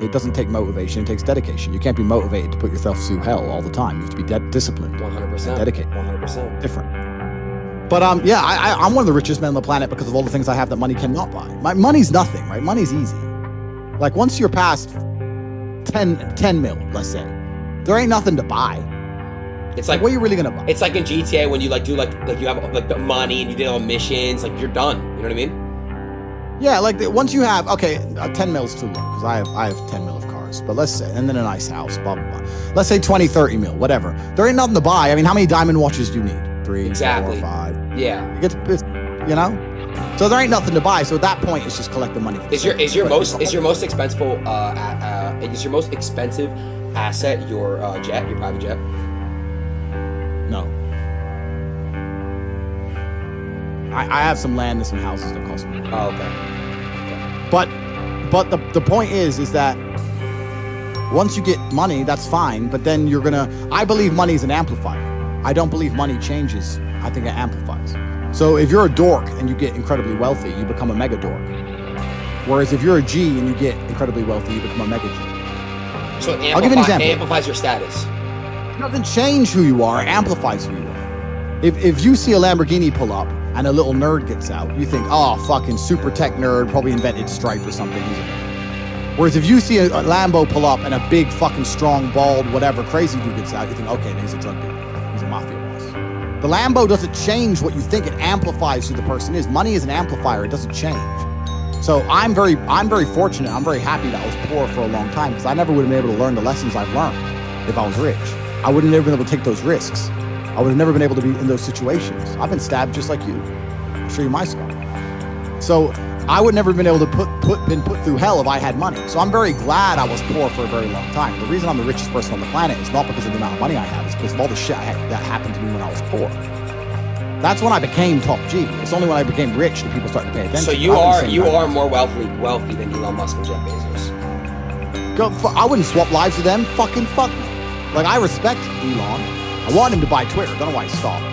It doesn't take motivation, it takes dedication. You can't be motivated to put yourself through hell all the time. You have to be disciplined. 100%. Dedicated. 100%. Different. But yeah, I'm one of the richest men on the planet because of all the things I have that money cannot buy. Money's nothing, right? Money's easy. Like once you're past 10 mil, let's say, there ain't nothing to buy. It's like what are you really gonna buy? It's like in GTA when you like do like you have like the money and you did all missions, like you're done. You know what I mean? Yeah, like once you have 10 mil's too low because I have 10 mil of cars, but let's say, and then a nice house, blah blah blah. Let's say 20, 30 mil, whatever. There ain't nothing to buy. I mean, how many diamond watches do you need? 3, exactly. 4, 5. Yeah. It's you know. So there ain't nothing to buy. So at that point, it's just collect the money. Is your most expensive asset your jet, your private jet? No. I have some land and some houses that cost me. Oh, okay. But the point is that once you get money, that's fine. But then I believe money is an amplifier. I don't believe money changes. I think it amplifies. So if you're a dork and you get incredibly wealthy, you become a mega dork. Whereas if you're a G and you get incredibly wealthy, you become a mega G. So I'll give you an example. It amplifies your status. It doesn't change who you are, it amplifies who you are. If you see a Lamborghini pull up and a little nerd gets out, you think, oh, fucking super tech nerd, probably invented Stripe or something. He's a nerd. Whereas if you see a Lambo pull up and a big fucking strong, bald, whatever crazy dude gets out, you think, okay, he's a drug dealer. He's a mafia boss. The Lambo doesn't change what you think, it amplifies who the person is. Money is an amplifier, it doesn't change. So I'm very fortunate, I'm very happy that I was poor for a long time because I never would have been able to learn the lessons I've learned if I was rich. I would have never been able to take those risks. I would have never been able to be in those situations. I've been stabbed just like you. I'll show you my scar. So I would never have been able to been put through hell if I had money. So I'm very glad I was poor for a very long time. The reason I'm the richest person on the planet is not because of the amount of money I have, it's because of all the shit that happened to me when I was poor. That's when I became top G. It's only when I became rich that people started to pay attention. So you are more wealthy than Elon Musk and Jeff Bezos. I wouldn't swap lives with them. Fucking fuck me. Like, I respect Elon. I want him to buy Twitter. Don't know why he stopped.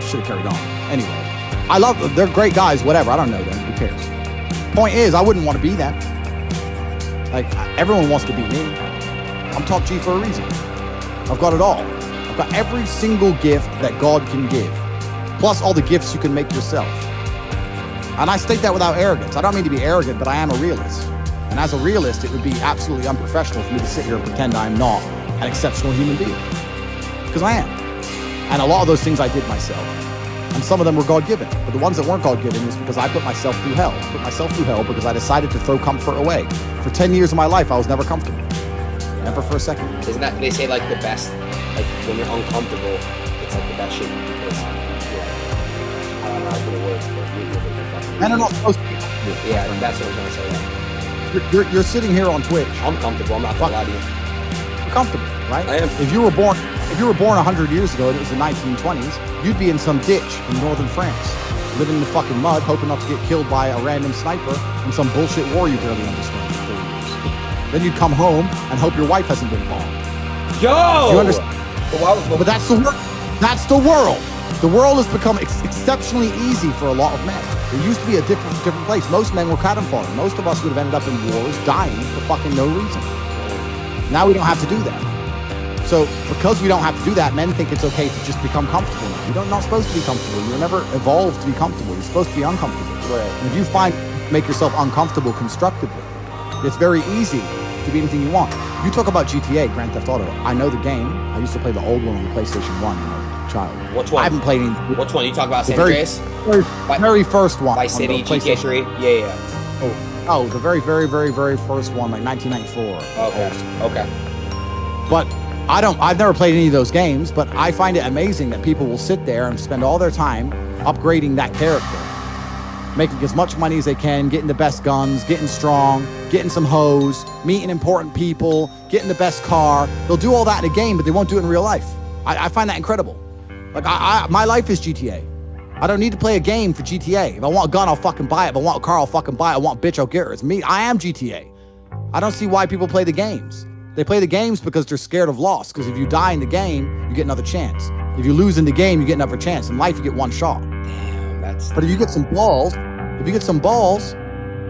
Should have carried on. Anyway, I love them. They're great guys, whatever. I don't know them. Who cares? Point is, I wouldn't want to be them. Like, everyone wants to be me. I'm top G for a reason. I've got it all. I've got every single gift that God can give, plus all the gifts you can make yourself. And I state that without arrogance. I don't mean to be arrogant, but I am a realist. And as a realist, it would be absolutely unprofessional for me to sit here and pretend I'm not an exceptional human being. Because I am. And a lot of those things I did myself. And some of them were God-given. But the ones that weren't God-given was because I put myself through hell. I put myself through hell because I decided to throw comfort away. For 10 years of my life, I was never comfortable. Never for a second. Isn't that, they say like the best, like when you're uncomfortable, it's like the best shit because I don't know how to put a word, but you're Men are not supposed to be. Yeah, that's what I was going to say. Yeah. You're sitting here on Twitch. I'm comfortable. I'm not going to lie to you. You're comfortable, right? I am. If you were born 100 years ago and it was the 1920s, you'd be in some ditch in northern France, living in the fucking mud, hoping not to get killed by a random sniper in some bullshit war you barely understand for 4 years. Then you'd come home and hope your wife hasn't been bombed. Yo! You understand? But that's the world. That's the world. The world has become exceptionally easy for a lot of men. It used to be a different place. Most men were cannon fodder. Most of us would have ended up in wars, dying for fucking no reason. Now we don't have to do that. So because we don't have to do that, men think it's okay to just become comfortable now. You're not supposed to be comfortable. You're never evolved to be comfortable. You're supposed to be uncomfortable. Right. And if you make yourself uncomfortable constructively, it's very easy to be anything you want. You talk about GTA, Grand Theft Auto. I know the game. I used to play the old one on the PlayStation 1 when I was a child. Which one? I haven't played any. Which one? You talk about San Andreas? Very first one. Vice City, GTA 3? Yeah. Oh, the very, very, very, very first one, like 1994. Okay. But I've never played any of those games, but I find it amazing that people will sit there and spend all their time upgrading that character, making as much money as they can, getting the best guns, getting strong, getting some hoes, meeting important people, getting the best car. They'll do all that in a game, but they won't do it in real life. I find that incredible. Like, my life is GTA. I don't need to play a game for GTA. If I want a gun, I'll fucking buy it. If I want a car, I'll fucking buy it. I want a bitch, I'll get her. It's me. I am GTA. I don't see why people play the games. They play the games because they're scared of loss. Because if you die in the game, you get another chance. If you lose in the game, you get another chance. In life, you get one shot. Damn, But if you get some balls,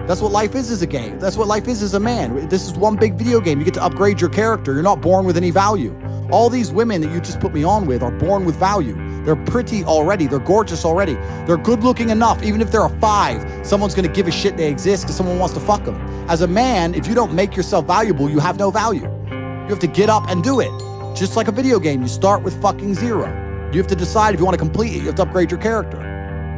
That's what life is as a game. That's what life is as a man. This is one big video game. You get to upgrade your character. You're not born with any value. All these women that you just put me on with are born with value. They're pretty already. They're gorgeous already. They're good looking enough. Even if they're a 5, someone's going to give a shit they exist because someone wants to fuck them. As a man, if you don't make yourself valuable, you have no value. You have to get up and do it. Just like a video game, you start with fucking 0. You have to decide if you want to complete it. You have to upgrade your character.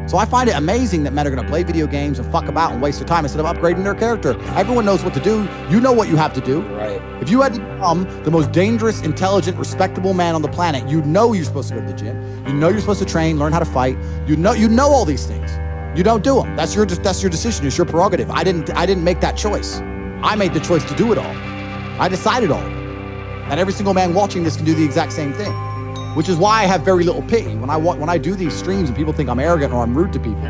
So I find it amazing that men are going to play video games and fuck about and waste their time instead of upgrading their character. Everyone knows what to do. You know what you have to do. Right. If you had to become the most dangerous, intelligent, respectable man on the planet, you know you're supposed to go to the gym. You know you're supposed to train, learn how to fight. You know all these things. You don't do them. That's your decision. It's your prerogative. I didn't make that choice. I made the choice to do it all. I decided all of it. And every single man watching this can do the exact same thing. Which is why I have very little pity. When I do these streams and people think I'm arrogant or I'm rude to people,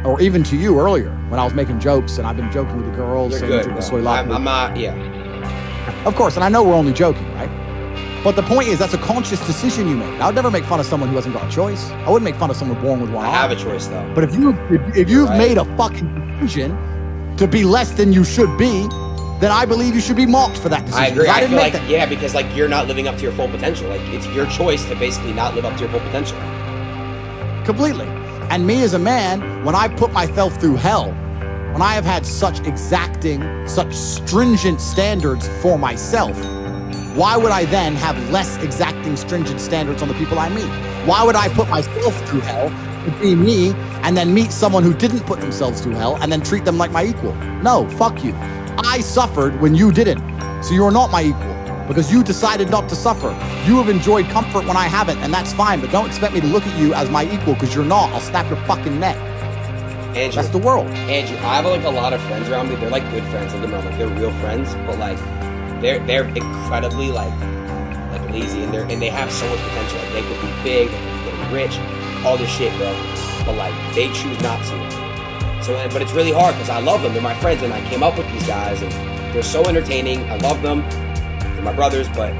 or even to you earlier, when I was making jokes and I've been joking with the girls. You're good, I'm not, yeah. Of course, and I know we're only joking, right? But the point is, that's a conscious decision you made. I would never make fun of someone who hasn't got a choice. I wouldn't make fun of someone born with one arm. I have a choice, though. But if you've made a fucking decision to be less than you should be, then I believe you should be mocked for that decision. I agree. I feel like, yeah, because like you're not living up to your full potential. Like it's your choice to basically not live up to your full potential. Completely. And me as a man, when I put myself through hell, when I have had such exacting, such stringent standards for myself, why would I then have less exacting, stringent standards on the people I meet? Why would I put myself through hell to be me and then meet someone who didn't put themselves through hell and then treat them like my equal? No, fuck you. I suffered when you didn't, so you're not my equal because you decided not to suffer. You have enjoyed comfort when I haven't, and that's fine, but don't expect me to look at you as my equal because you're not. I'll snap your fucking neck. Andrew, that's the world. Andrew, I have like a lot of friends around me. They're like good friends. Like they're real friends, but like they're incredibly like lazy, and they have so much potential. Like they could be big, they could be getting rich, all this shit, bro. But like they choose not to. So, but it's really hard because I love them. They're my friends, and I came up with these guys, and they're so entertaining. I love them. They're my brothers, but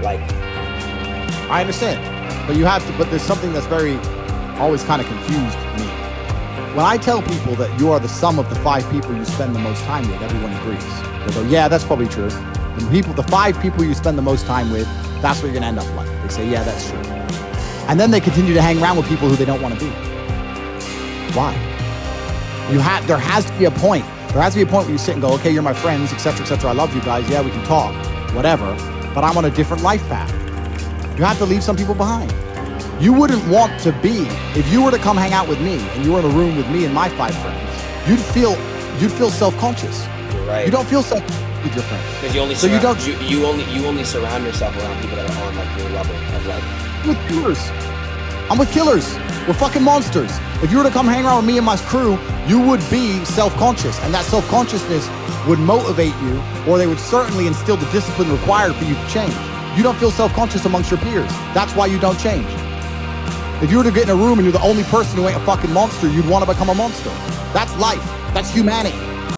like, I understand. But you have to. But there's something that's always kind of confused me. When I tell people that you are the sum of the 5 people you spend the most time with, everyone agrees. They go, "Yeah, that's probably true." The 5 people you spend the most time with, that's what you're gonna end up like. They say, "Yeah, that's true," and then they continue to hang around with people who they don't want to be. Why? There has to be a point. There has to be a point where you sit and go, okay, you're my friends, etc., etc. I love you guys. Yeah, we can talk, whatever. But I'm on a different life path. You have to leave some people behind. You wouldn't want to be, if you were to come hang out with me and you were in a room with me and my 5 friends, you'd feel self-conscious. You're right. You don't feel self-conscious with your friends. Because you only surround yourself around people that are on like your level of like. With killers. I'm with killers. We're fucking monsters. If you were to come hang around with me and my crew, you would be self-conscious, and that self-consciousness would motivate you, or they would certainly instill the discipline required for you to change. You don't feel self-conscious amongst your peers. That's why you don't change. If you were to get in a room and you're the only person who ain't a fucking monster, you'd want to become a monster. That's life. That's humanity.